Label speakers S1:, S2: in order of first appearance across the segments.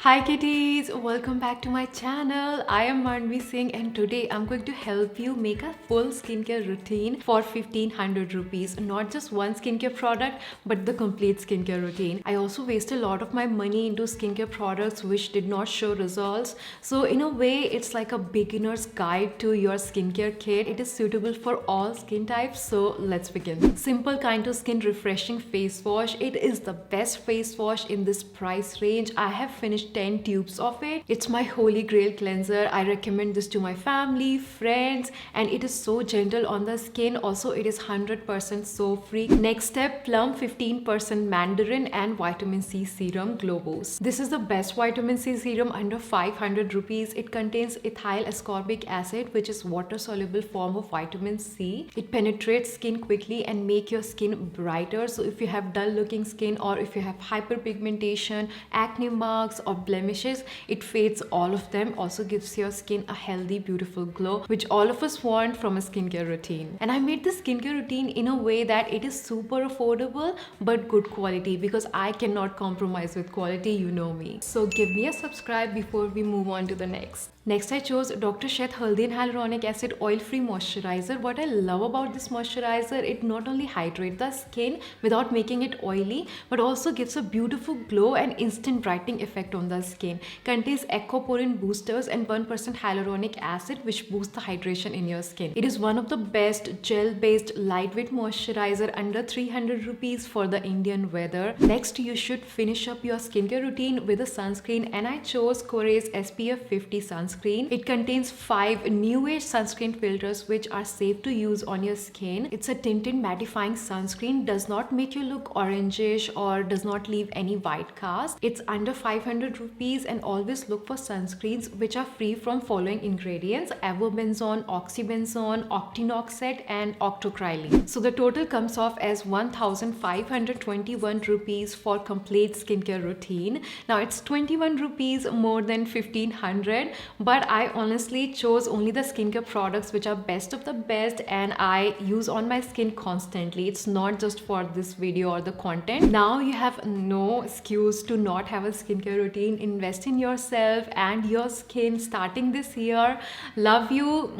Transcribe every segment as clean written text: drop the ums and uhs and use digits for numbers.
S1: Hi kitties, welcome back to my channel. I am Manvi Singh and today I'm going to help you make a full skincare routine for 1500 rupees. Not just one skincare product but the complete skincare routine. I also wasted a lot of my money into skincare products which did not show results. So in a way it's like a beginner's guide to your skincare kit. It is suitable for all skin types, so let's begin. Simple kind of skin refreshing face wash. It is the best face wash in this price range. I have finished 10 tubes of it. It's my holy grail cleanser. I recommend this to my family, friends, and it is so gentle on the skin. Also, it is 100% soap free. Next step, Plum 15% Mandarin and Vitamin C Serum Glow Boost. This is the best vitamin C serum under 500 rupees. It contains ethyl ascorbic acid, which is water soluble form of vitamin C. It penetrates skin quickly and make your skin brighter. So if you have dull looking skin or if you have hyperpigmentation, acne marks or blemishes, it fades all of them. Also gives your skin a healthy, beautiful glow, which all of us want from a skincare routine. And I made the skincare routine in a way that it is super affordable but good quality, because I cannot compromise with quality, you know me. So give me a subscribe before we move on to the next. Next, I chose Dr. Sheth Haldi and Hyaluronic Acid Oil-Free Moisturizer. What I love about this moisturizer, it not only hydrates the skin without making it oily, but also gives a beautiful glow and instant brightening effect on the skin. Contains aquaporin boosters and 1% hyaluronic acid, which boosts the hydration in your skin. It is one of the best gel-based lightweight moisturizer under 300 rupees for the Indian weather. Next, you should finish up your skincare routine with a sunscreen, and I chose Korea's SPF 50 sunscreen. It contains 5 new age sunscreen filters which are safe to use on your skin. It's a tinted mattifying sunscreen, does not make you look orangish or does not leave any white cast. It's under 500 rupees, and always look for sunscreens which are free from following ingredients: avobenzone, oxybenzone, octinoxate and octocrylene. So the total comes off as 1521 rupees for complete skincare routine. Now it's 21 rupees more than 1500, but I honestly chose only the skincare products which are best of the best and I use on my skin constantly. It's not just for this video or the content. Now you have no excuse to not have a skincare routine. Invest in yourself and your skin starting this year. Love you.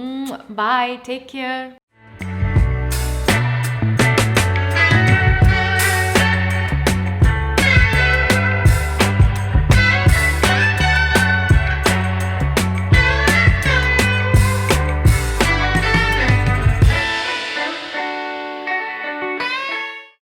S1: Bye. Take care.